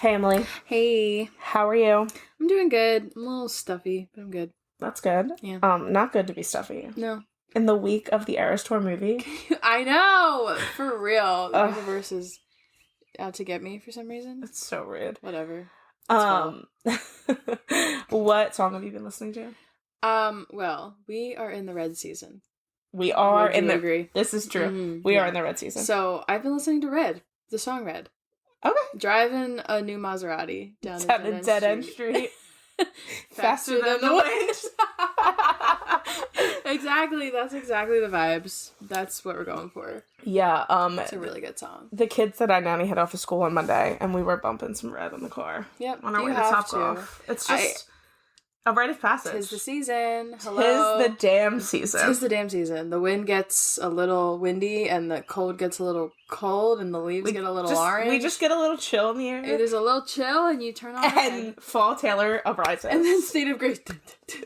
Hey, Emily. Hey. How are you? I'm doing good. I'm a little stuffy, but I'm good. That's good. Yeah. Not good to be stuffy. No. In the week of the Eras Tour movie. I know! For real. The universe is out to get me for some reason. It's so rude. Whatever. What song have you been listening to? Well, we are in the red season. We are Would in you the... agree? This is true. Mm-hmm. We are in the red season. So, I've been listening to Red. The song Red. Okay. Driving a new Maserati down the dead end street. Faster than the wind. Exactly. That's exactly the vibes. That's what we're going for. Yeah. It's a really good song. The kids said I nanny head off of school on Monday, and we were bumping some Red in the car. Yep. On our way to Topgolf. It's just a rite of passage. 'Tis the season. Hello. 'Tis the damn season. 'Tis the damn season. The wind gets a little windy, and the cold gets a little cold, and the leaves get a little orange. We just get a little chill in the air. It is a little chill, and you turn on and Fall Taylor arises. And then State of Grace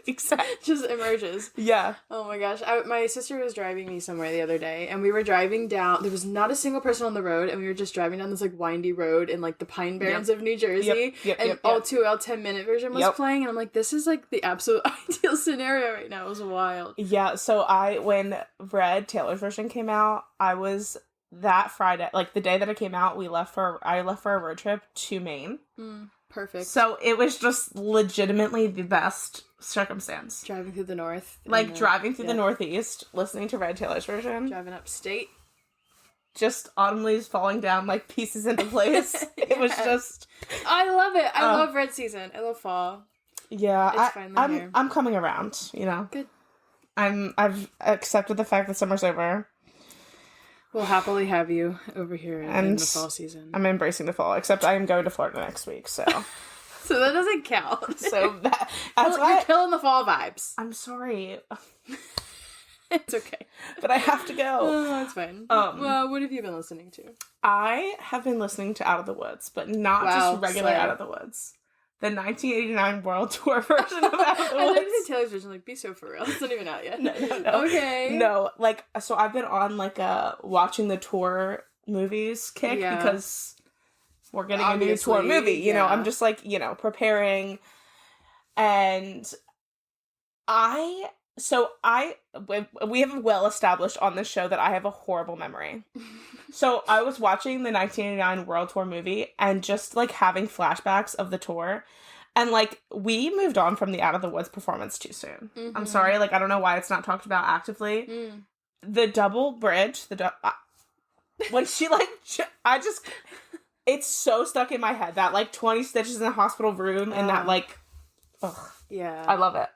exactly just emerges. Yeah. Oh my gosh. My sister was driving me somewhere the other day, and we were driving down. There was not a single person on the road, and we were just driving down this like windy road in like the Pine Barrens of New Jersey. And all 10-minute version was playing, and I'm like, this is like the absolute ideal scenario right now. It was wild. Yeah. So when Red Taylor's version came out, I was that Friday, like the day that it came out, I left for a road trip to Maine. Perfect. So it was just legitimately the best circumstance. Driving through the north. Driving through the Northeast, listening to Red Taylor's version. Driving upstate. Just autumn leaves falling down like pieces into place. It was just... I love it. I love red season. I love fall. Yeah. It's finally here. I'm coming around, you know? Good. I've accepted the fact that summer's over. We'll happily have you over here in the fall season. I'm embracing the fall, except I am going to Florida next week, so... So that doesn't count. So that's why... You're killing the fall vibes. I'm sorry. It's okay. But I have to go. Oh, that's fine. Well, what have you been listening to? I have been listening to Out of the Woods, but not just regular Out of the Woods. The 1989 World Tour version of Out of the Woods. I like the Taylor's version, like, be so for real. It's not even out yet. No. Okay. No, so I've been on, watching the tour movies kick because we're getting a new tour movie. You know, I'm just, preparing. And we have well established on this show that I have a horrible memory. So I was watching the 1989 World Tour movie and just having flashbacks of the tour, and we moved on from the Out of the Woods performance too soon. Mm-hmm. I'm sorry, I don't know why it's not talked about actively. The double bridge, when she it's so stuck in my head that 20 stitches in the hospital room and that yeah, I love it.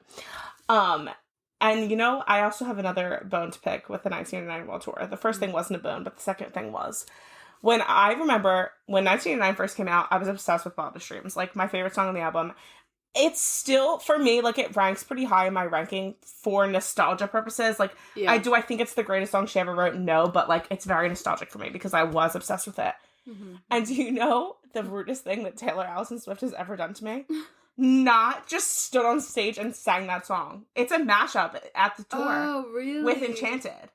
And, I also have another bone to pick with the 1989 World Tour. The first thing wasn't a bone, but the second thing was. When 1989 first came out, I was obsessed with Wildest Dreams. My favorite song on the album. It's still, for me, it ranks pretty high in my ranking for nostalgia purposes. Do I think it's the greatest song she ever wrote? No, but, it's very nostalgic for me because I was obsessed with it. Mm-hmm. And do you know the rudest thing that Taylor Allison Swift has ever done to me? Not just stood on stage and sang that song. It's a mashup at the tour. Oh, really? With Enchanted.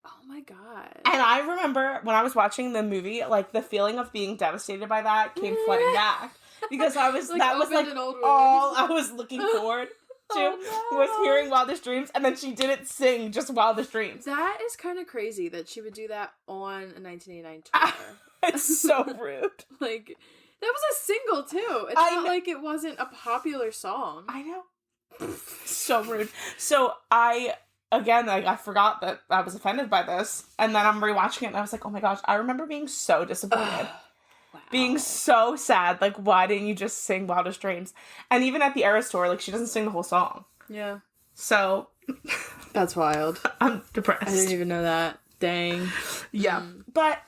Oh my god. And I remember when I was watching the movie, the feeling of being devastated by that came flooding back. Because I was, all I was looking forward to was hearing Wildest Dreams, and then she didn't sing just Wildest Dreams. That is kind of crazy that she would do that on a 1989 tour. It's so rude. That was a single, too. It's not like it wasn't a popular song. I know. So rude. So I forgot that I was offended by this. And then I'm rewatching it and I was like, oh my gosh, I remember being so disappointed. Wow. Being so sad. Why didn't you just sing Wildest Dreams? And even at the Eras Tour, she doesn't sing the whole song. Yeah. So. That's wild. I'm depressed. I didn't even know that. Dang. Yeah. But,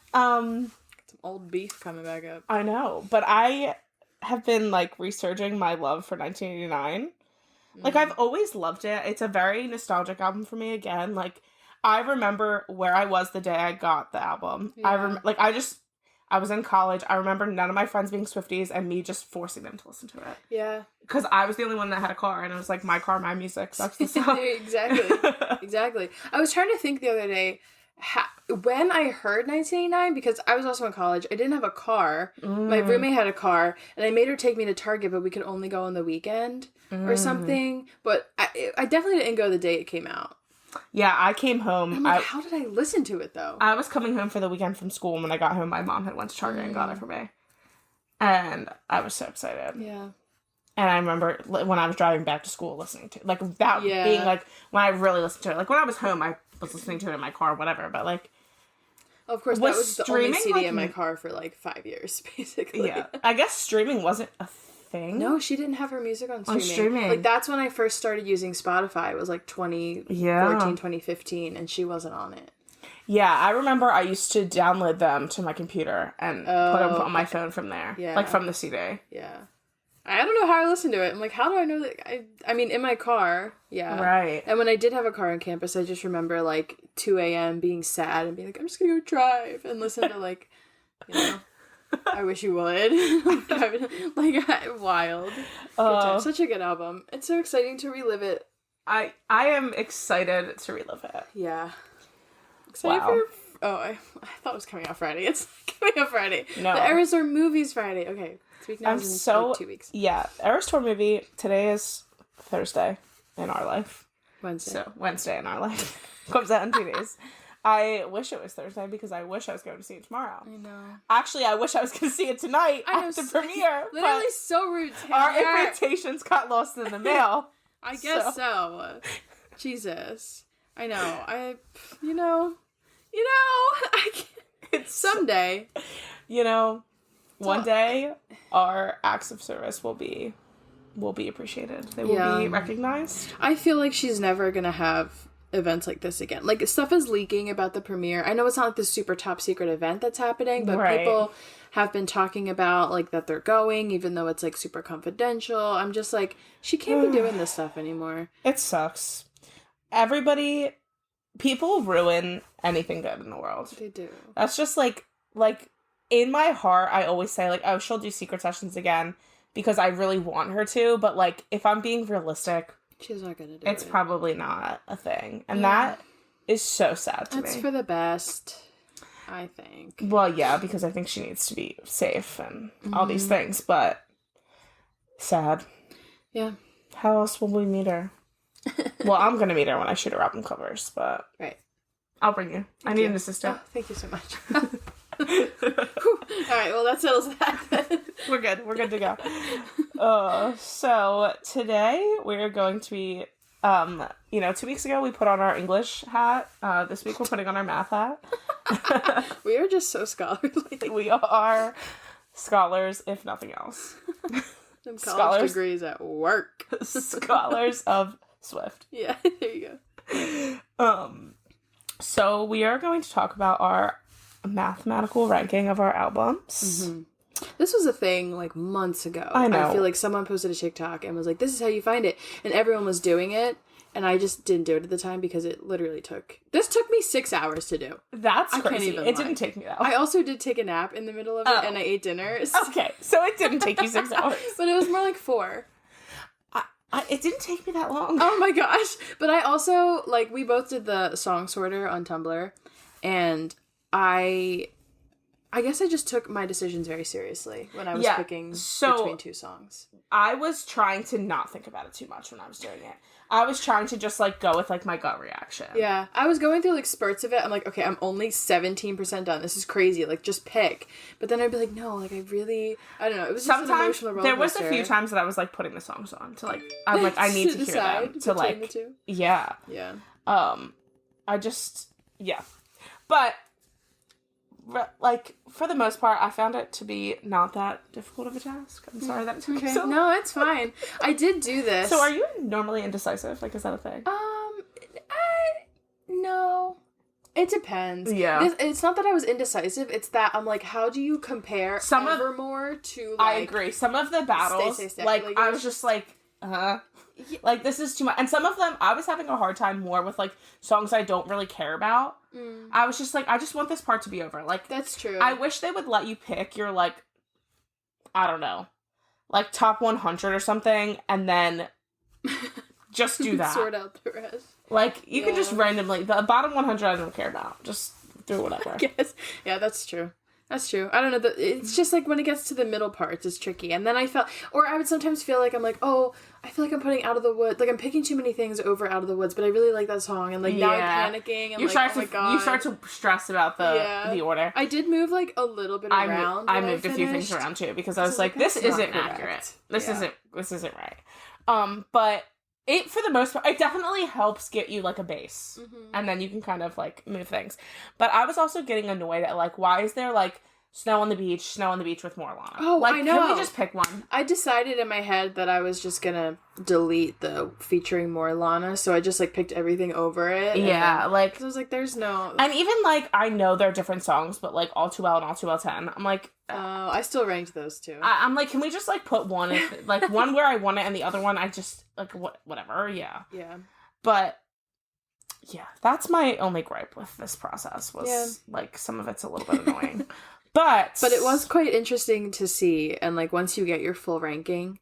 old beef coming back up. I know, but I have been resurging my love for 1989. I've always loved it. It's a very nostalgic album for me again. I remember where I was the day I got the album. Yeah. I was in college. I remember none of my friends being Swifties and me just forcing them to listen to it. Yeah. Because I was the only one that had a car and it was my car, my music. That's the song. Exactly. I was trying to think the other day when I heard 1989, because I was also in college, I didn't have a car. My roommate had a car, and I made her take me to Target, but we could only go on the weekend or something. But I definitely didn't go the day it came out. Yeah, I came home. I'm like, how did I listen to it, though? I was coming home for the weekend from school, and when I got home, my mom had went to Target and got it for me. And I was so excited. Yeah. And I remember when I was driving back to school listening to it. Like, that being, like, when I really listened to it. Like, when I was home, I was listening to it in my car, whatever. But, like... Of course, that was the only CD in my car for, like, 5 years, basically. Yeah. I guess streaming wasn't a thing. No, she didn't have her music on streaming. Like, that's when I first started using Spotify. It was, like, 2014, 2015, and she wasn't on it. Yeah, I remember I used to download them to my computer and put them on my phone from there. Yeah. Like, from the CD. Yeah. I don't know how I listened to it. I'm like, how do I know that? I mean, in my car, yeah. Right. And when I did have a car on campus, I just remember, like, 2 a.m. being sad and being like, I'm just gonna go drive and listen to, like, you know, I Wish You Would. Like, wild. Such a good album. It's so exciting to relive it. I am excited to relive it. Yeah. Excited for... I thought it was coming out Friday. It's coming out Friday. No. The Eras Tour Movies Friday. Okay. I'm so... Like 2 weeks. Yeah. Eras Tour movie. Today is Thursday in our life. Wednesday. So, Wednesday in our life. Comes out in 2 days. I wish it was Thursday because I wish I was going to see it tomorrow. I know. Actually, I wish I was going to see it tonight at the premiere. Literally so rude. Our invitations got lost in the mail. I guess so. Jesus. I know. I can't. It's someday. One day our acts of service will be appreciated. They will be recognized. I feel like she's never going to have events like this again. Like, stuff is leaking about the premiere. I know it's not like this super top secret event that's happening, but people have been talking about, like, that they're going, even though it's, like, super confidential. I'm just like, she can't be doing this stuff anymore. It sucks. People ruin anything good in the world. They do. That's just, like, in my heart, I always say, like, oh, she'll do secret sessions again because I really want her to, but, like, if I'm being realistic... She's not gonna do it. It's probably not a thing. And that is so sad to me. It's for the best, I think. Well, yeah, because I think she needs to be safe and all these things, but sad. Yeah. How else will we meet her? Well, I'm going to meet her when I shoot her album covers, but... Right. I'll bring you. I need an assistant. Oh, thank you so much. Alright, well, that settles that. We're good. We're good to go. So today we're going to be, 2 weeks ago we put on our English hat. This week we're putting on our math hat. We are just so scholarly. We are scholars, if nothing else. Them college degrees at work. Scholars of Swift. Yeah, there you go. So we are going to talk about our mathematical ranking of our albums. Mm-hmm. This was a thing, like, months ago. I know. I feel like someone posted a TikTok and was like, this is how you find it. And everyone was doing it. And I just didn't do it at the time because it literally took me 6 hours to do. That's crazy. It didn't take me that long. I also did take a nap in the middle of it and I ate dinner. So. Okay, so it didn't take you 6 hours. But it was more like 4. It didn't take me that long. Oh my gosh. But I also, like, we both did the song sorter on Tumblr. And I guess I just took my decisions very seriously when I was picking between 2 songs. I was trying to not think about it too much when I was doing it. I was trying to just, like, go with, like, my gut reaction. Yeah. I was going through, like, spurts of it. I'm like, okay, I'm only 17% done. This is crazy. Like, just pick. But then I'd be like, no, like, I don't know. It was just an emotional roller coaster. There was a few times that I was, like, putting the songs on to, like, I'm like, I need to hear them. To, like, the 2? Yeah. Yeah. But... like, for the most part, I found it to be not that difficult of a task. I'm sorry that it took so long. No, it's fine. I did do this. So are you normally indecisive? Like, is that a thing? No. It depends. Yeah. It's not that I was indecisive. It's that I'm like, how do you compare Evermore to, like... I agree. Some of the battles, stay, like, I was just like, like, this is too much. And some of them, I was having a hard time more with, like, songs I don't really care about. I was just like, I just want this part to be over. Like, that's true. I wish they would let you pick your, like, I don't know, like, top 100 or something, and then just do that. Sort out the rest. Like, you can just randomly, the bottom 100 I don't care about. Just do whatever. Yes. Yeah, that's true. That's true. I don't know. It's just like when it gets to the middle parts, it's tricky. And then I would sometimes feel like I'm like, oh, I feel like I'm putting Out of the Woods. Like I'm picking too many things over Out of the Woods, but I really like that song. And like now I'm panicking. And you start to stress about the order. I did move like a little bit around. I moved a few things around too because I was like, this isn't accurate. This isn't right. But it, for the most part, it definitely helps get you, like, a base. Mm-hmm. And then you can kind of, like, move things. But I was also getting annoyed at, like, why is there, like, snow on the beach with more Lana? Oh, like, I know. Can we just pick one? I decided in my head that I was just gonna delete the featuring more Lana, so I just, like, picked everything over it. Yeah, like... I was like, there's no... And even, like, I know they're different songs, but, like, All Too Well and All Too Well 10, I'm like... Oh, I still ranked those two. I'm like, can we just, like, put one, like, one where I want it and the other one I just, like, whatever, yeah. Yeah. But, yeah, that's my only gripe with this process was, like, some of it's a little bit annoying. But it was quite interesting to see, and, like, once you get your full ranking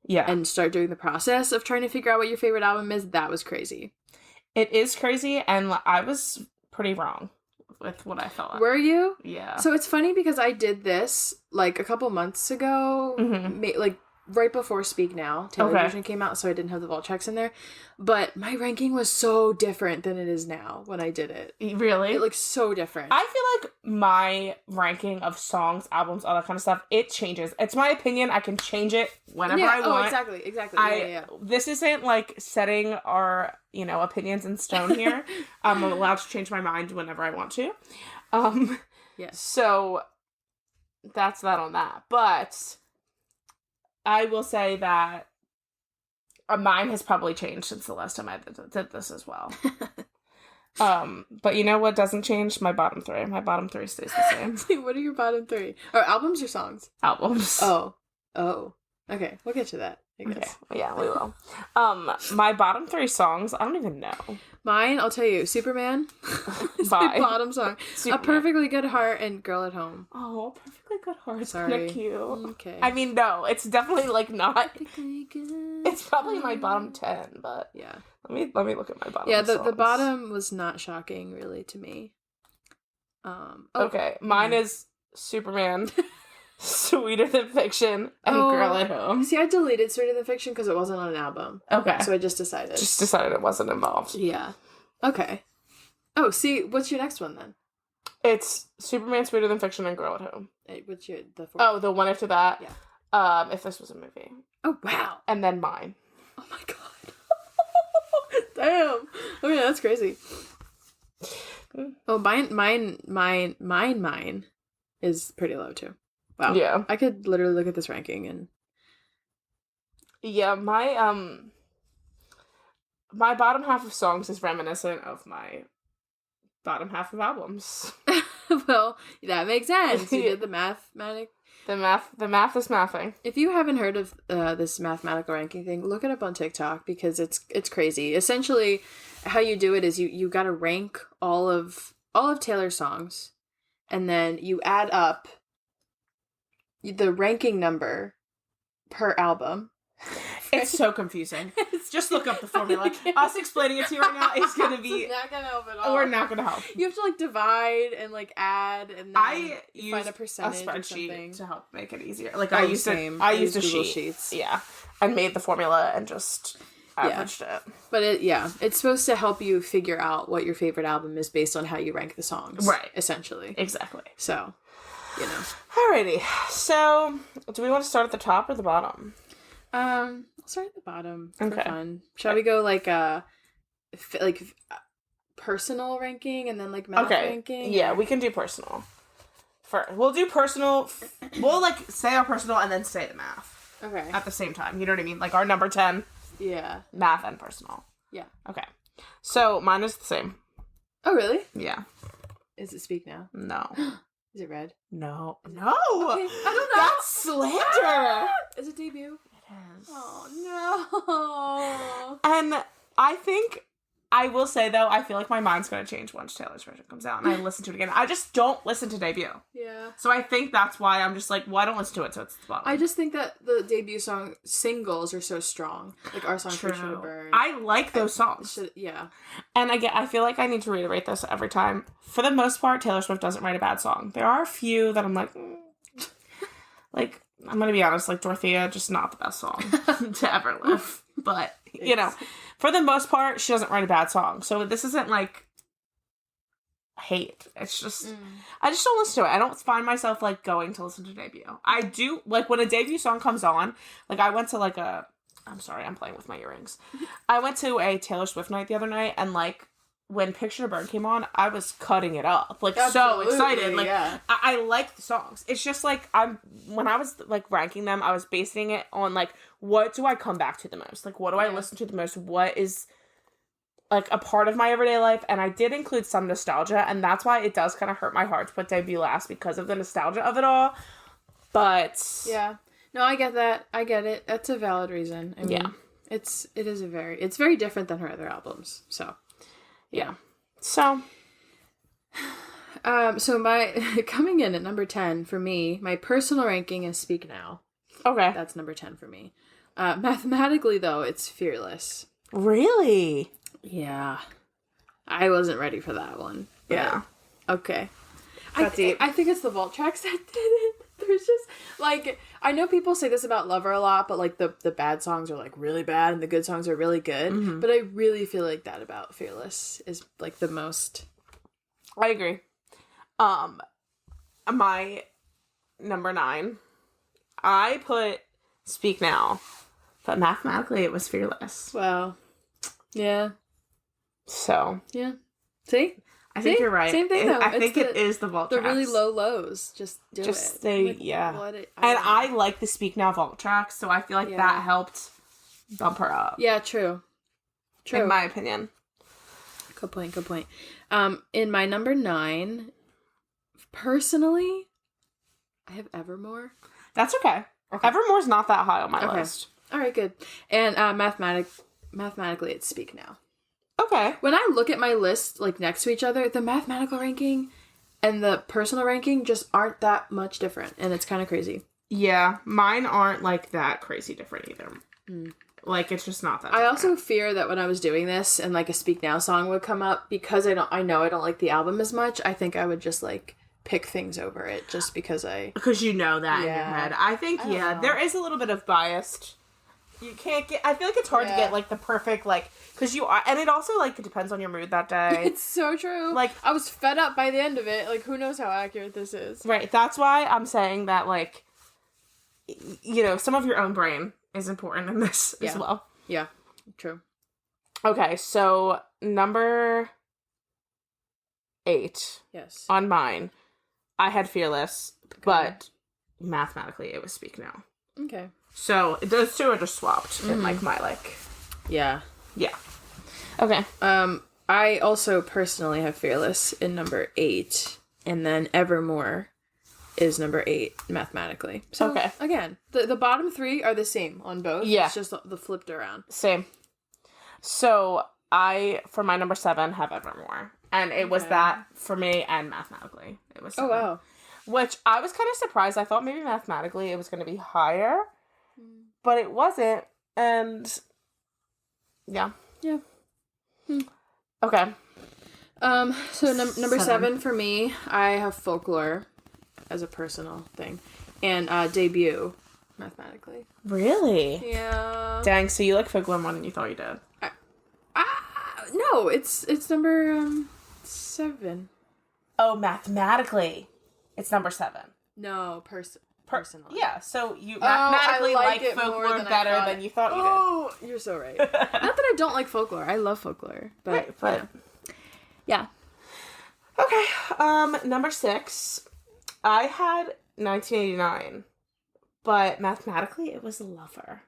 and start doing the process of trying to figure out what your favorite album is, that was crazy. It is crazy, and I was pretty wrong with what I felt like. Were you? Yeah. So it's funny because I did this, like, a couple months ago, like, right before Speak Now. Taylor version came out, so I didn't have the vault checks in there. But my ranking was so different than it is now when I did it. Really? It looks so different. I feel like my ranking of songs, albums, all that kind of stuff, it changes. It's my opinion. I can change it whenever I want. Oh, exactly. This isn't, like, setting our, opinions in stone here. I'm allowed to change my mind whenever I want to. Yes. So, that's that on that. But... I will say that mine has probably changed since the last time I did this as well. But you know what doesn't change? My bottom three. My bottom three stays the same. What are your bottom three? Or albums or songs? Albums. Oh. Okay, we'll get to that, I guess. Okay. Yeah, we will. My bottom three songs, I don't even know. Mine, I'll tell you, Superman is my bottom song. Superman. A Perfectly Good Heart and Girl at Home. Oh, Perfectly Good Heart. Sorry. Kind of cute. Okay. I mean, no, it's definitely, like, not. It's probably my bottom 10, but yeah. Let me look at my bottom. Yeah, the bottom was not shocking, really, to me. Okay, mine is Superman. Sweeter Than Fiction and Girl at Home. See, I deleted Sweeter Than Fiction because it wasn't on an album. Okay. So I just decided. It wasn't involved. Yeah. Okay. Oh, see, what's your next one then? It's Superman, Sweeter Than Fiction, and Girl at Home. What's the fourth? Oh, the one after that? Yeah. If This Was a Movie. Oh, wow. And then mine. Oh my god. Damn. Okay, that's crazy. Oh, mine is pretty low too. Wow. Yeah. I could literally look at this ranking and... Yeah, my bottom half of songs is reminiscent of my bottom half of albums. Well, that makes sense. You did the mathematic... The math is mathing. If you haven't heard of this mathematical ranking thing, look it up on TikTok because it's crazy. Essentially, how you do it is you got to rank all of Taylor's songs, and then you add up the ranking number per album. It's so confusing. Just look up the formula. Us explaining it to you right now is going to be... not going to help at all. We're not going to help. You have to, like, divide and, like, add and then find a percentage a or something. spreadsheet to help make it easier. Like, I used a sheet. Sheets. Yeah. And made the formula and just averaged it. But it's supposed to help you figure out what your favorite album is based on how you rank the songs. Right. Essentially. Exactly. So, Alrighty. So, do we want to start at the top or the bottom? Start at the bottom for fun. Shall we go like personal ranking and then like math ranking? Yeah, we can do personal. We'll do personal. We'll like say our personal and then say the math. Okay. At the same time, you know what I mean? Like our number 10. Yeah. Math and personal. Yeah. Okay. So mine is the same. Oh really? Yeah. Is it Speak Now? No. Is it Red? No. Okay, I don't know. That's slander. Is it Debut? It is. Oh no. And I think I will say, though, I feel like my mind's going to change once Taylor's version comes out and I listen to it again. I just don't listen to debut. Yeah. So I think that's why I'm just like, well, I don't listen to it, so it's the bottom. I just think that the debut song singles are so strong. Like our song True. Picture to Burn. I like those songs. Yeah. And again, I feel like I need to reiterate this every time. For the most part, Taylor Swift doesn't write a bad song. There are a few that I'm like, like, I'm going to be honest, like Dorothea, just not the best song to ever live. But, you know, for the most part, she doesn't write a bad song. So this isn't like hate. It's just, I just don't listen to it. I don't find myself like going to listen to debut. I do, like when a debut song comes on, like I went to like I'm sorry, I'm playing with my earrings. I went to a Taylor Swift night the other night and like, when Picture to Burn came on, I was cutting it up. Like, absolutely, so excited. Like, yeah. I like the songs. It's just, like, when I was, like, ranking them, I was basing it on, like, what do I come back to the most? Like, what do I listen to the most? What is, like, a part of my everyday life? And I did include some nostalgia, and that's why it does kind of hurt my heart to put debut last because of the nostalgia of it all. But... yeah. No, I get that. I get it. That's a valid reason. I mean, it's very different than her other albums, so... yeah. So my coming in at number 10 for me, my personal ranking is Speak Now. Okay. That's number 10 for me. Mathematically though, it's Fearless. Really? Yeah. I wasn't ready for that one. Yeah. Okay. I think it's the vault tracks that did it. There's just, like, I know people say this about Lover a lot, but, like, the bad songs are, like, really bad and the good songs are really good. Mm-hmm. But I really feel like that about Fearless is, like, the most... I agree. My number 9, I put Speak Now, but mathematically it was Fearless. Wow. Yeah. So. Yeah. See? I think you're right. Same thing, though. I think it is the vault tracks. The really low lows. Just do it. I like the Speak Now vault tracks, so I feel like that helped bump her up. Yeah, true. In my opinion. Good point. In my number 9, personally, I have Evermore. That's okay. Evermore's not that high on my list. All right, good. And mathematically, it's Speak Now. Okay. When I look at my list, like, next to each other, the mathematical ranking and the personal ranking just aren't that much different, and it's kind of crazy. Yeah, mine aren't, like, that crazy different either. Like, it's just not that different. I also fear that when I was doing this and, like, a Speak Now song would come up, because I know I don't like the album as much, I think I would just, like, pick things over it just because Because you know that in your head. I think, there is a little bit of biased... You can't get... I feel like it's hard to get, like, the perfect, like... Because you are... And it also, like, it depends on your mood that day. It's so true. Like, I was fed up by the end of it. Like, who knows how accurate this is. Right. That's why I'm saying that, like... You know, some of your own brain is important in this as well. Yeah. True. Okay, so number 8. Yes. On mine, I had Fearless, but mathematically it was Speak Now. Okay. So those two are just swapped in like my like. Yeah. Yeah. Okay. I also personally have Fearless in number 8, and then Evermore is number 8 mathematically. So again, the bottom 3 are the same on both. Yeah. It's just the flipped around. Same. So I, for my number 7, have Evermore, and it was that for me and mathematically it was 7. Oh wow. Which I was kind of surprised. I thought maybe mathematically it was going to be higher, but it wasn't. And yeah. Okay. So number 7 for me, I have Folklore as a personal thing, and Debut mathematically. Really? Yeah. Dang. So you like Folklore more than you thought you did. No, it's number 7. Oh, mathematically. It's number 7. No, personally. Yeah, so you mathematically like Folklore better than you thought you did. Oh, you're so right. Not that I don't like Folklore. I love Folklore. But, right, but... Yeah. Okay, number 6. I had 1989, but mathematically it was Lover.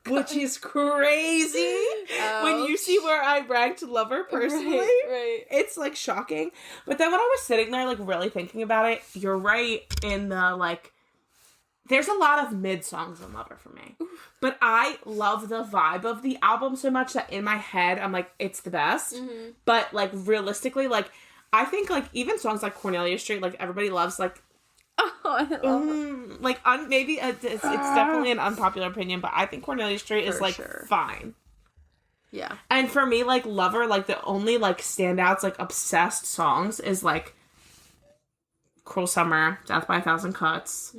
Which is crazy. Ouch. When you see where I ranked Lover personally. Right. It's, like, shocking. But then when I was sitting there, like, really thinking about it, you're right in the, like, there's a lot of mid songs on Lover for me. But I love the vibe of the album so much that in my head, I'm like, it's the best. Mm-hmm. But, like, realistically, like, I think, like, even songs like Cornelia Street, like, everybody loves, like, oh, I love it. Like, maybe it's definitely an unpopular opinion, but I think Cornelia Street is, like, fine. Yeah. And for me, like, Lover, like, the only, like, standouts, like, obsessed songs is, like, Cruel Summer, Death by a Thousand Cuts.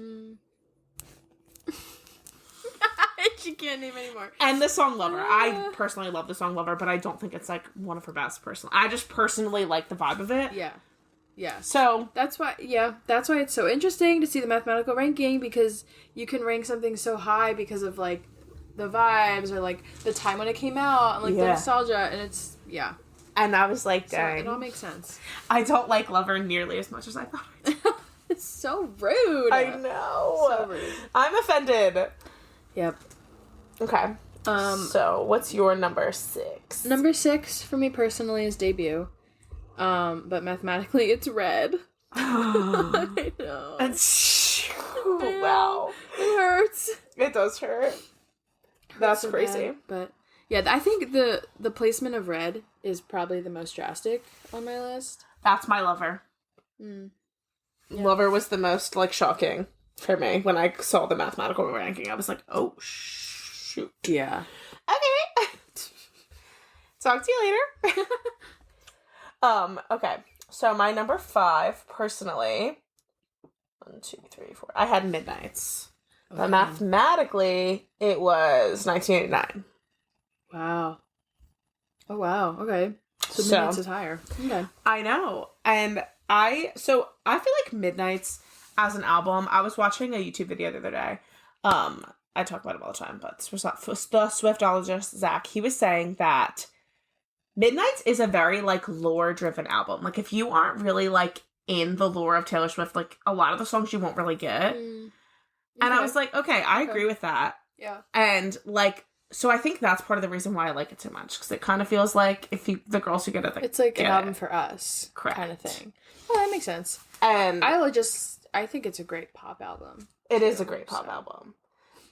She can't name anymore. And the song Lover. I personally love the song Lover, but I don't think it's, like, one of her best, personally. I just personally like the vibe of it. Yeah. Yeah. So. That's why it's so interesting to see the mathematical ranking, because you can rank something so high because of, like, the vibes or, like, the time when it came out and, like, the nostalgia, and it's, yeah. And I was like, dang. So it all makes sense. I don't like Lover nearly as much as I thought I did. It's so rude. I know. So rude. I'm offended. Yep. Okay. So, what's your number 6? Number 6 for me personally is Debut. But mathematically it's Red. I know. Wow. It hurts. It does hurt. That's so crazy. Bad, but yeah, I think the placement of Red is probably the most drastic on my list. That's my Lover. Yeah. Lover was the most, like, shocking for me. When I saw the mathematical ranking, I was like, oh, shoot. Yeah. Okay. Talk to you later. Okay. So my number 5, personally, 1, 2, 3, 4. I had Midnights. Okay. But mathematically, it was 1989. Wow. Oh, wow. Okay. So Midnights is higher. Okay. I know. And I feel like Midnights as an album, I was watching a YouTube video the other day. I talk about it all the time, but this was not the Swiftologist, Zach. He was saying that Midnights is a very, like, lore-driven album. Like, if you aren't really, like, in the lore of Taylor Swift, like, a lot of the songs you won't really get. Okay. And I was like, okay, I agree with that. Yeah. And, like, so I think that's part of the reason why I like it so much. Because it kind of feels like the girls who get it, it's like an album for us. Correct. Kind of thing. Oh, that makes sense. And I think it's a great pop album. It is a great pop album.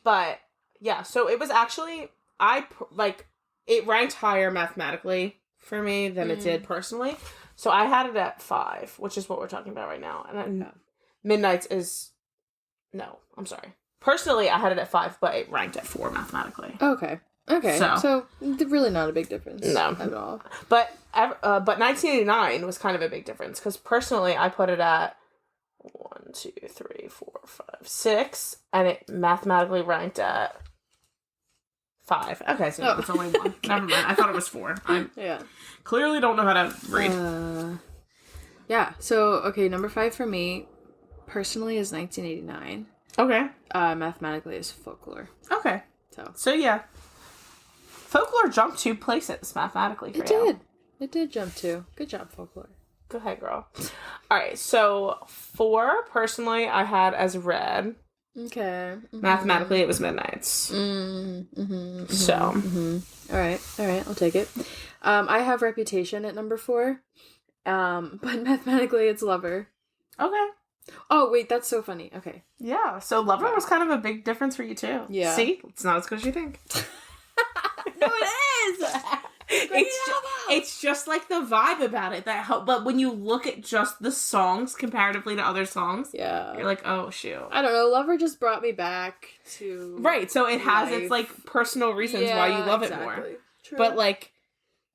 But, yeah, so it was actually, it ranked higher mathematically for me than it did personally. So I had it at 5, which is what we're talking about right now. And Midnights is, no, I'm sorry. Personally, I had it at 5, but it ranked at 4 mathematically. Okay. So really not a big difference. No. At all. But 1989 was kind of a big difference, because personally, I put it at 1, 2, 3, 4, 5, 6, and it mathematically ranked at 5. Okay, so it's only 1. Okay. Never mind. I thought it was 4. I clearly don't know how to read. Yeah. So, okay, number 5 for me, personally, is 1989. Okay. Mathematically is Folklore. Okay. So yeah. Folklore jumped 2 places mathematically for you. It did jump 2. Good job, Folklore. Go ahead, girl. Alright, so 4, personally, I had as Red. Okay. Mm-hmm. Mathematically, it was Midnights. So. All right, I'll take it. I have Reputation at number 4. But mathematically, it's Lover. Okay. Oh, wait, that's so funny. Okay. Yeah, so Lover was kind of a big difference for you, too. Yeah. See? It's not as good as you think. No, it is! It's just like the vibe about it that help. But when you look at just the songs comparatively to other songs, you're like, oh shoot. I don't know. Lover just brought me back to so it has its like personal reasons why you love it more. True. But like,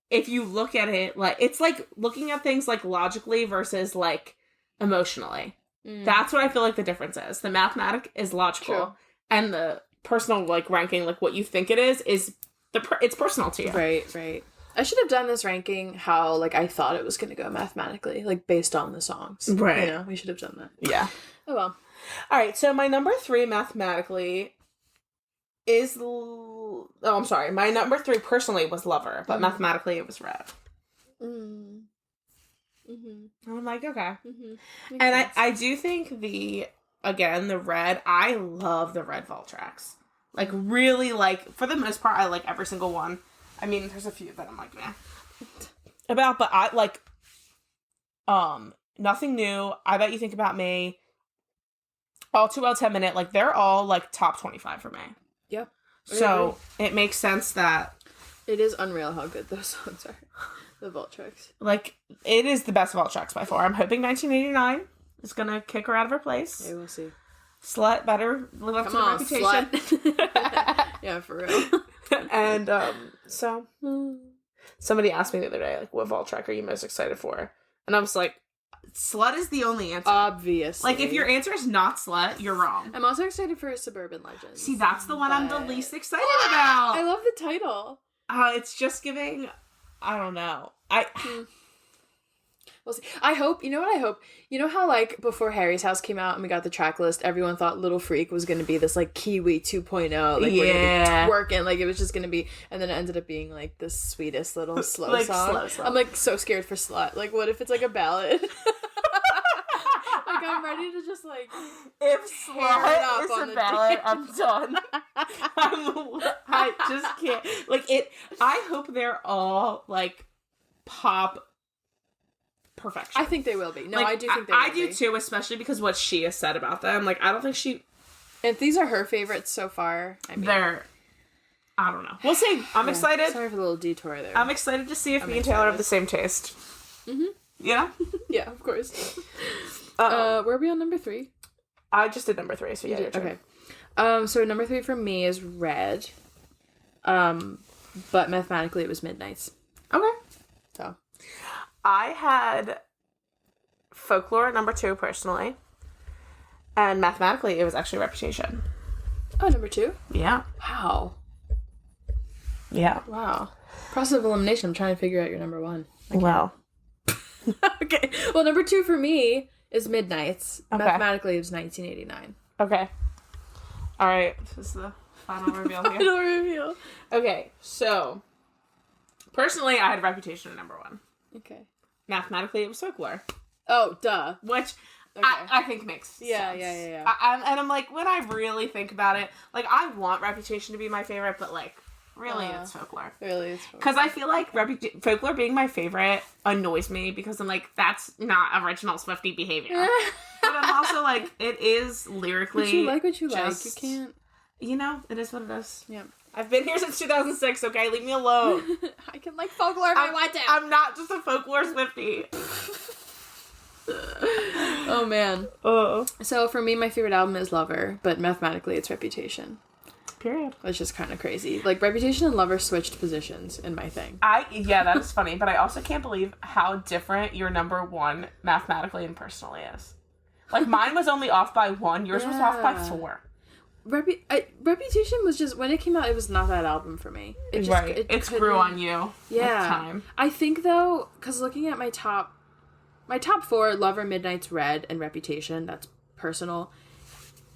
if you look at it, like it's like looking at things like logically versus like emotionally. That's what I feel like the difference is. The mathematic is logical, and the personal like ranking, like what you think it is it's personal to you. Right. I should have done this ranking how, like, I thought it was going to go mathematically, like, based on the songs. Right. You know, we should have done that. Yeah. Oh, well. All right, so my number 3 mathematically is... Oh, I'm sorry. My number 3 personally was Lover, but mathematically it was Red. And I'm like, okay. And I do think the Red, I love the Red vault tracks. Like, really, like, for the most part, I like every single one. I mean, there's a few that I'm like, meh. About, but I, like, Nothing New, I Bet You Think About Me, All Too Well, 10 Minute, like, they're all, like, top 25 for me. Yeah. So, it makes sense that... It is unreal how good those songs are. The vault tracks. Like, it is the best vault tracks by far. I'm hoping 1989 is gonna kick her out of her place. Yeah, we'll see. Slut better live up to the reputation. Slut. Yeah, for real. And, so... Somebody asked me the other day, like, what vault track are you most excited for? And I was like, Slut is the only answer. Obviously. Like, if your answer is not Slut, you're wrong. I'm also excited for Suburban Legends. See, that's the one I'm the least excited about. I love the title. It's just giving... I don't know. We'll see. I hope, you know what I hope? You know how, like, before Harry's House came out and we got the track list, everyone thought Little Freak was going to be this, like, Kiwi 2.0. Like, we're going to be working. Like, it was just going to be... And then it ended up being, like, the sweetest little slow like, song. Slow. I'm, like, so scared for Slut. Like, what if it's, like, a ballad? Like, I'm ready to just, like... If Slut is a ballad, I'm done. I just can't. Like, I hope they're all, like, pop... perfection. I think they will be. No, like, I do think they will be. I do too, especially because what she has said about them. Like, I don't think she... If these are her favorites so far, I mean... They're... I don't know. We'll see. I'm excited. Sorry for the little detour there. I'm excited to see if me and Taylor have the same taste. Mm-hmm. Yeah? Yeah, of course. Where are we on number 3? I just did number 3, so yeah. Okay. So number 3 for me is Red. But mathematically it was Midnights. Okay. So... I had Folklore at number 2, personally. And mathematically, it was actually Reputation. Oh, number 2? Yeah. Wow. Yeah. Wow. Process of elimination. I'm trying to figure out your number 1. Well. Okay. Well, number 2 for me is Midnights. Okay. Mathematically, it was 1989. Okay. All right. This is the final reveal here. Final reveal. Okay. So, personally, I had Reputation at number 1. Okay. Mathematically, it was Folklore. Oh, duh. Which okay. I think makes sense. Yeah. And I'm like, when I really think about it, like, I want Reputation to be my favorite, but, like, really, it's Folklore. Really, it's Folklore. Because I feel like Folklore being my favorite annoys me, because I'm like, that's not original Swiftie behavior. But I'm also like, it is lyrically... But you like what you like. You can't... You know, it is what it is. Yeah. I've been here since 2006, okay? Leave me alone. I can like Folklore if I want to. I'm not just a Folklore Swiftie. Oh, man. So, for me, my favorite album is Lover, but mathematically, it's Reputation. Period. Which is kind of crazy. Like, Reputation and Lover switched positions in my thing. Yeah, that is funny, but I also can't believe how different your number 1 mathematically and personally is. Like, mine was only off by 1, yours was off by 4. Reputation was just, when it came out, it was not that album for me. It just, right. It grew on you with time. I think, though, because looking at my top 4, Lover, Midnights, Red, and Reputation, that's personal.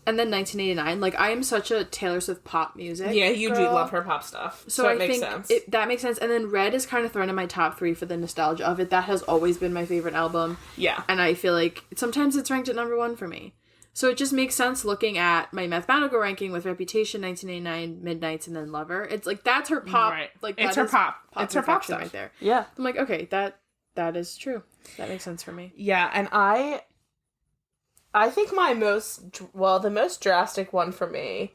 And then 1989, like, I am such a Taylor Swift pop music Yeah, you girl. do love her pop stuff. So it makes sense. That makes sense. And then Red is kind of thrown in my top 3 for the nostalgia of it. That has always been my favorite album. Yeah. And I feel like sometimes it's ranked at number 1 for me. So it just makes sense looking at my mathematical ranking with Reputation, 1989, Midnights, and then Lover. It's like, that's her pop. Right. Like, it's her pop. It's her pop stuff right there. Yeah. I'm like, okay, that is true. That makes sense for me. Yeah, and I think the most drastic one for me,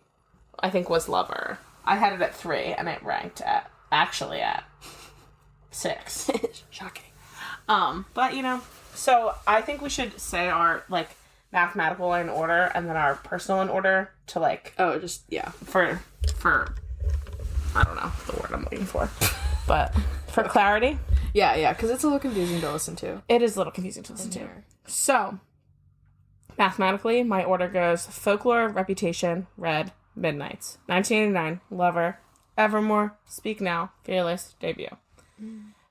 I think, was Lover. I had it at 3, and it ranked at 6. Shocking. But, you know, so I think we should say our, like, mathematical in order, and then our personal in order to, like... Oh, just, yeah. For I don't know the word I'm looking for. But for clarity. Yeah, because it's a little confusing to listen to. It is a little confusing to listen to. So, mathematically, my order goes Folklore, Reputation, Red, Midnights, 1989, Lover, Evermore, Speak Now, Fearless, Debut.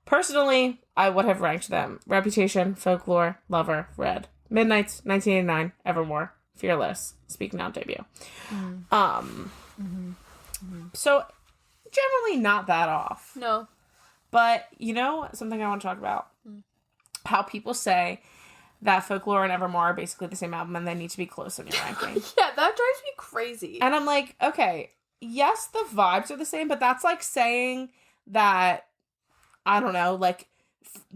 Personally, I would have ranked them Reputation, Folklore, Lover, Red, Midnights, 1989, Evermore, Fearless, Speak Now, Debut. So, generally not that off. No. But, you know, something I want to talk about. How people say that Folklore and Evermore are basically the same album and they need to be close in your ranking. Yeah, that drives me crazy. And I'm like, okay, yes, the vibes are the same, but that's like saying that, I don't know, like,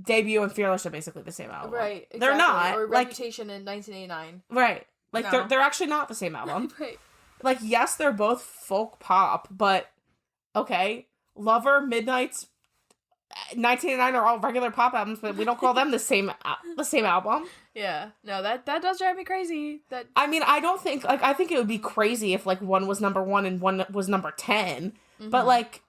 Debut and Fearless are basically the same album. Right. Exactly. They're not. Or like, Reputation in 1989. Right. Like, No. they're actually not the same album. Right. Like, yes, they're both folk pop, but, okay, Lover, Midnight's, 1989 are all regular pop albums, but we don't call them the same album. Yeah. No, that does drive me crazy. That I mean, I don't think, like, I think it would be crazy if, like, one was number 1 and one was number 10, but, like,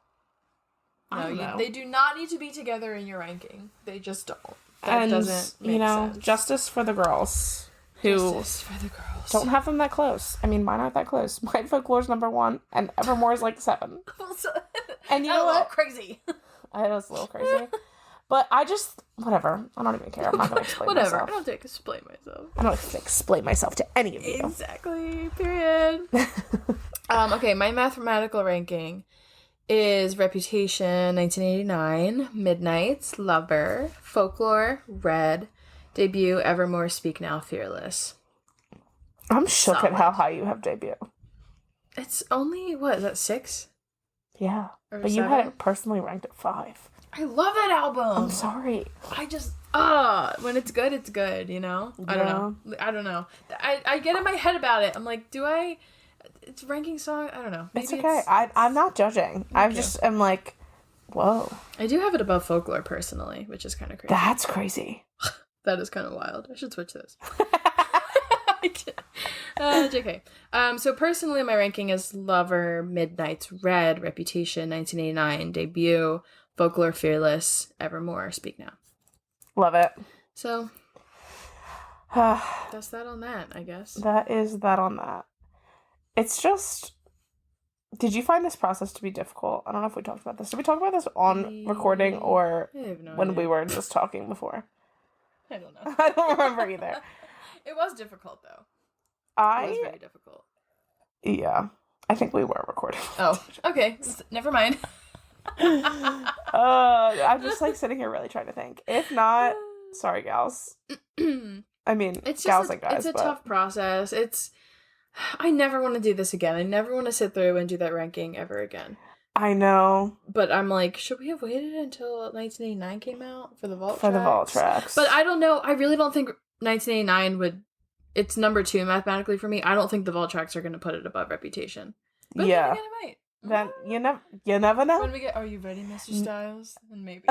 I don't know. They do not need to be together in your ranking. They just don't. That doesn't make sense. Justice for the girls who Justice for the girls. don't have them that close. I mean, mine aren't that close. Mine Folklore's number 1, and Evermore's like 7. And you know what? Crazy. I know it's a little crazy. But I just, whatever. I don't even care. I'm not going to explain myself. I don't have to explain myself. I don't have to explain myself to any of you. Exactly. Period. Okay, my mathematical ranking is Reputation, 1989, Midnights, Lover, Folklore, Red, Debut, Evermore, Speak Now, Fearless. I'm shook at how high you have Debut. It's only, what, is that 6? Yeah. Or but 7? You had it personally ranked at 5. I love that album. I'm sorry. I just, when it's good, you know? I don't know. I get in my head about it. I'm like, it's ranking song? I don't know. Maybe it's okay. I'm not judging. I just am like, whoa. I do have it above Folklore personally, which is kind of crazy. That's crazy. That is kind of wild. I should switch this. JK. So personally, my ranking is Lover, Midnights, Red, Reputation, 1989, Debut, Folklore, Fearless, Evermore, Speak Now. Love it. So, that's that on that, I guess. That is that on that. It's just... Did you find this process to be difficult? I don't know if we talked about this. Did we talk about this on recording or when we were just talking before? I don't know. I don't remember either. It was difficult, though. It was very difficult. Yeah. I think we were recording. Oh, okay. Never mind. I'm just like sitting here really trying to think. If not, sorry, gals. I mean, it's gals just and guys. It's a tough process. I never want to do this again. I never want to sit through and do that ranking ever again. I know. But I'm like, should we have waited until 1989 came out for the vault tracks? For the vault tracks. But I don't know. I really don't think 1989 would... It's number 2 mathematically for me. I don't think the vault tracks are going to put it above Reputation. But yeah. then again, it might. Then you never know. When we get, are you ready, Mr. Styles? Then maybe.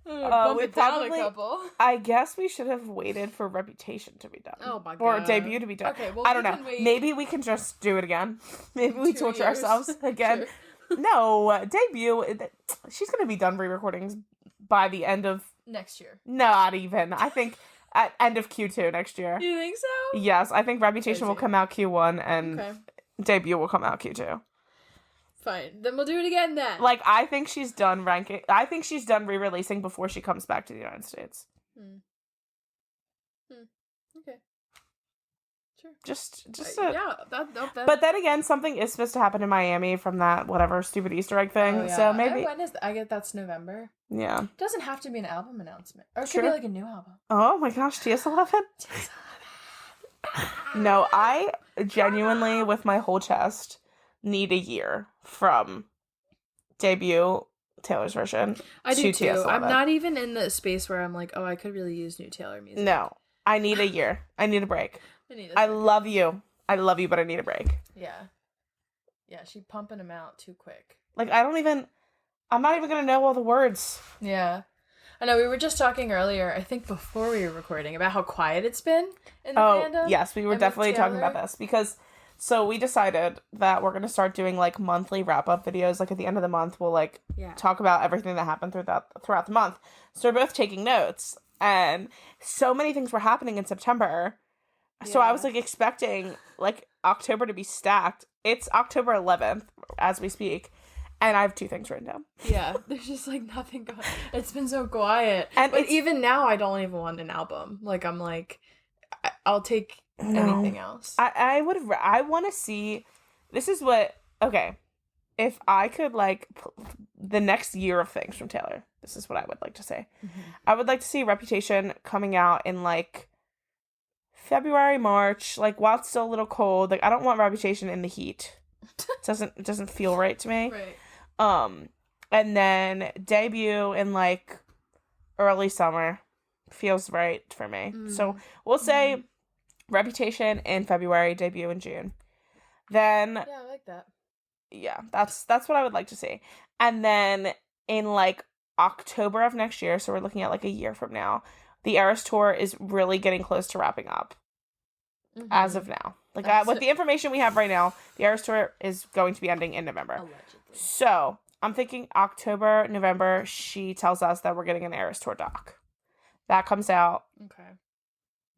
Bump it down a couple. I guess we should have waited for Reputation to be done. Oh my god. Or Debut to be done. Okay, well, I don't know. Maybe we can just do it again. Maybe we torture ourselves again. Sure. No, Debut. She's gonna be done re-recordings by the end of next year. Not even. I think at end of Q2 next year. You think so? Yes, I think Reputation will come out Q1 and Debut will come out Q2. Fine. Then we'll do it again then. Like, I think she's done ranking. I think she's done re-releasing before she comes back to the United States. Okay. Sure. Just yeah. That. But then again, something is supposed to happen in Miami from that whatever stupid Easter egg thing. Oh, yeah. So maybe. When is that? I get that's November. Yeah. It doesn't have to be an album announcement, or it could be like a new album. Oh my gosh, TS11. No, I genuinely, with my whole chest, need a year from Debut, Taylor's version. I do too. TS11. I'm not even in the space where I'm like, oh, I could really use new Taylor music. No, I need a year. I need a break. I love you, but I need a break. Yeah. Yeah, she's pumping them out too quick. Like, I'm not even gonna know all the words. Yeah. I know, we were just talking earlier, I think before we were recording, about how quiet it's been in the fandom. Yes, we were definitely talking about this, because, so we decided that we're gonna start doing, like, monthly wrap-up videos, like, at the end of the month, we'll, like, talk about everything that happened throughout the month. So we're both taking notes, and so many things were happening in September. So I was, like, expecting, like, October to be stacked. It's October 11th, as we speak, and I have 2 things written down. Yeah, there's just, like, nothing going on. It's been so quiet. But even now, I don't even want an album. Like, I'm like, I'll take anything else. I want to see, this is what, okay, if I could, like, the next year of things from Taylor, this is what I would like to say. Mm-hmm. I would like to see Reputation coming out in, like, February, March, like, while it's still a little cold. Like, I don't want Reputation in the heat. It doesn't feel right to me. Right. And then Debut in, like, early summer, feels right for me. So we'll say Reputation in February, debut in June. Then Yeah, I like that. Yeah, that's what I would like to see. And then in like October of next year, so we're looking at like a year from now, the Eras Tour is really getting close to wrapping up. As of now. Like with the information we have right now, the Eras Tour is going to be ending in November. Allegedly. So I'm thinking October, November, she tells us that we're getting an Eras Tour doc. That comes out. Okay.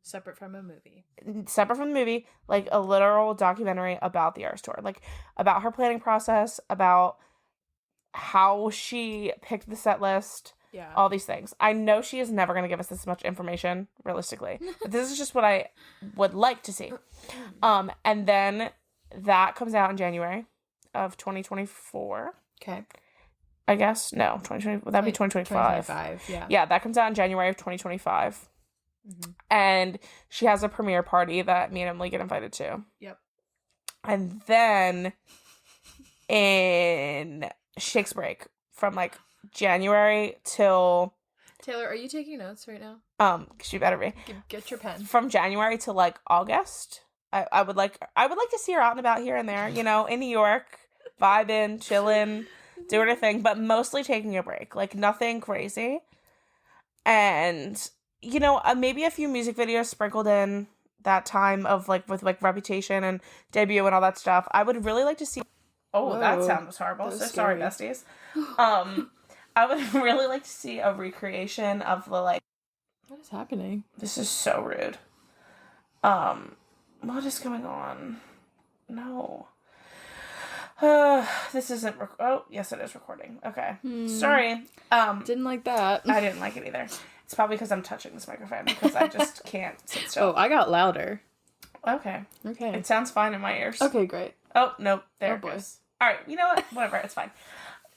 Separate from a movie. Separate from the movie, like a literal documentary about the Eras Tour. Like about her planning process, about how she picked the set list. Yeah. All these things. I know she is never going to give us this much information, realistically. But this is just what I would like to see. And then that comes out in January of 2024. Okay. I guess. No, 2020. Would that be 2025? 2025, yeah. Yeah, that comes out in January of 2025. And she has a premiere party that me and Emily get invited to. Yep. And then in Shakes Break from like January till Taylor, are you taking notes right now? She better be. Get your pen. From January to like August, I would like to see her out and about here and there, in New York, vibing, chilling, doing her thing, but mostly taking a break, like nothing crazy. And maybe a few music videos sprinkled in that time of like with like Reputation and debut and all that stuff. I would really like to see. Oh, whoa, that sound was horrible. So scary. Sorry, besties. I would really like to see a recreation of the like. What is happening? This is so rude. What is going on? No. This isn't. Oh, yes, it is recording. Okay. Sorry. Didn't like that. I didn't like it either. It's probably because I'm touching this microphone because I just can't sit still. Oh, I got louder. Okay. It sounds fine in my ears. Okay, great. Oh, nope. There it goes. All right. You know what? Whatever. It's fine.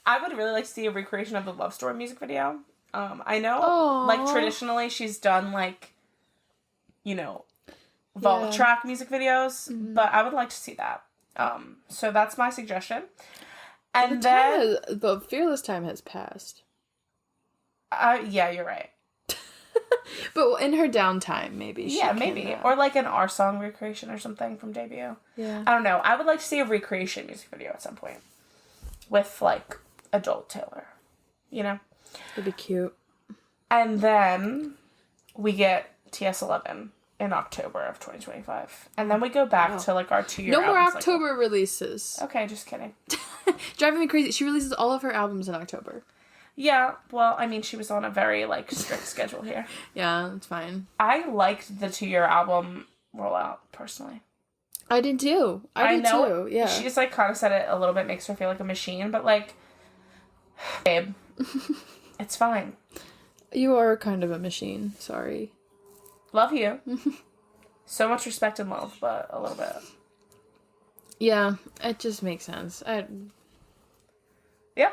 I would really like to see a recreation of the Love Story music video. I know, like, traditionally she's done, like, vault track music videos, but I would like to see that. So that's my suggestion. And the Fearless time has passed. Yeah, you're right. But in her downtime, maybe. Yeah, maybe. Or like an Our Song recreation or something from debut. Yeah. I don't know. I would like to see a recreation music video at some point. With, like, adult Taylor. It'd be cute. And then we get TS11 in October of 2025. And then we go back to, like, our 2-year No more October releases. Okay, just kidding. Driving me crazy. She releases all of her albums in October. Yeah, well, I mean, she was on a very, like, strict schedule here. Yeah, that's fine. I liked the 2-year album rollout, personally. I did too. I did too, yeah. She just, like, kind of said it a little bit makes her feel like a machine, but, like, babe, it's fine. You are kind of a machine. Sorry. Love you. So much respect and love, but a little bit. Yeah, it just makes sense. Yeah.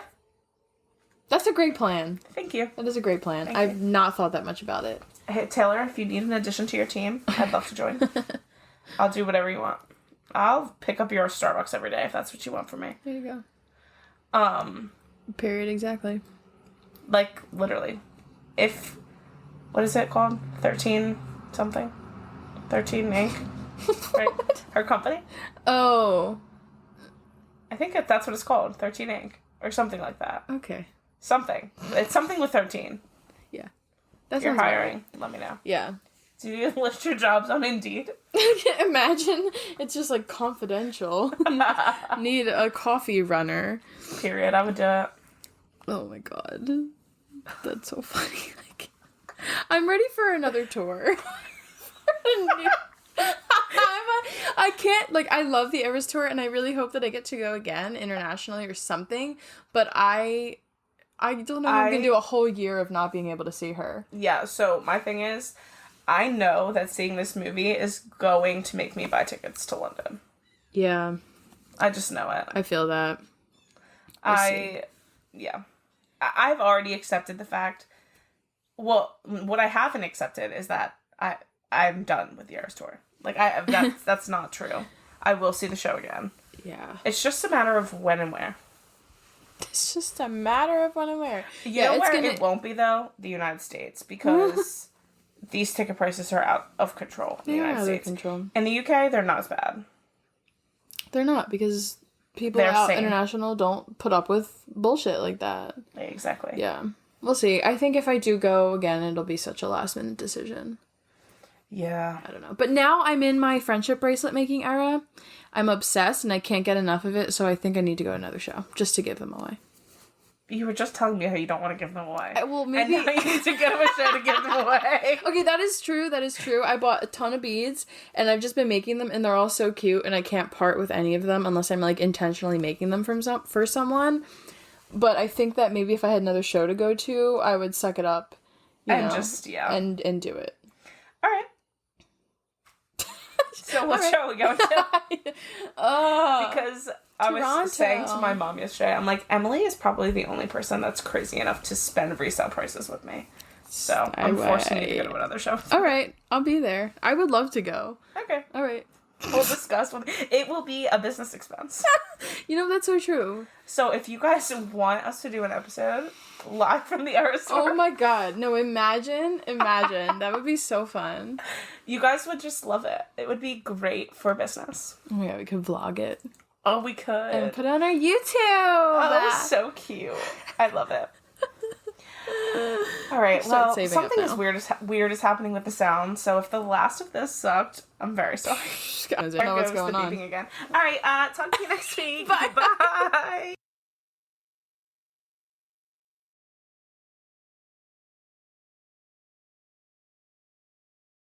That's a great plan. Thank you. That is a great plan. Thank I've you. not thought that much about it. Hey, Taylor, if you need an addition to your team, I'd love to join. I'll do whatever you want. I'll pick up your Starbucks every day if that's what you want from me. There you go. Period, exactly. Like, literally. What is it called? 13 something? 13 Inc.? Right? Her company? Oh. I think that's what it's called. 13 Inc. Or something like that. Okay. Something. It's something with 13. Yeah. If you're hiring, let me know. Yeah. Do you list your jobs on Indeed? Imagine. It's just, like, confidential. Need a coffee runner. Period. I would do it. Oh my god. That's so funny. Like, I'm ready for another tour. I can't, like, I love the Eras Tour, and I really hope that I get to go again internationally or something, but I don't know if I'm gonna do a whole year of not being able to see her. Yeah, so my thing is, I know that seeing this movie is going to make me buy tickets to London. Yeah. I just know it. I feel that. Yeah. I've already accepted the fact, well, what I haven't accepted is that I'm done with the Eras Tour. Like, that's not true. I will see the show again. Yeah. It's just a matter of when and where. It's just a matter of when and where. Yeah, where it won't be, though? The United States. Because these ticket prices are out of control in the United States. Control. In the UK, they're not as bad. They're not, because people out international don't put up with bullshit like that. Exactly. Yeah. We'll see. I think if I do go again, it'll be such a last minute decision. Yeah. I don't know. But now I'm in my friendship bracelet making era. I'm obsessed and I can't get enough of it, so I think I need to go to another show just to give them away. You were just telling me how you don't want to give them away. Well, maybe... And now you need to go to a show to give them away. Okay, that is true. I bought a ton of beads, and I've just been making them, and they're all so cute, and I can't part with any of them unless I'm, like, intentionally making them for someone. But I think that maybe if I had another show to go to, I would suck it up, and do it. All right. So what show are we going to? Because I was saying to my mom yesterday, I'm like, Emily is probably the only person that's crazy enough to spend resale prices with me. So I'm forcing you to go to another show. All right. I'll be there. I would love to go. Okay. All right. We'll discuss. It will be a business expense. That's so true. So if you guys want us to do an episode live from the Era store. Oh my god. No, imagine. That would be so fun. You guys would just love it. It would be great for business. Oh my god, we could vlog it. Oh, we could. And put it on our YouTube. Oh, that was so cute. I love it. All right, well, something weird is happening with the sound, so if the last of this sucked, I'm very sorry. I don't know what's going on. Again. All right, talk to you next week. Bye. Bye.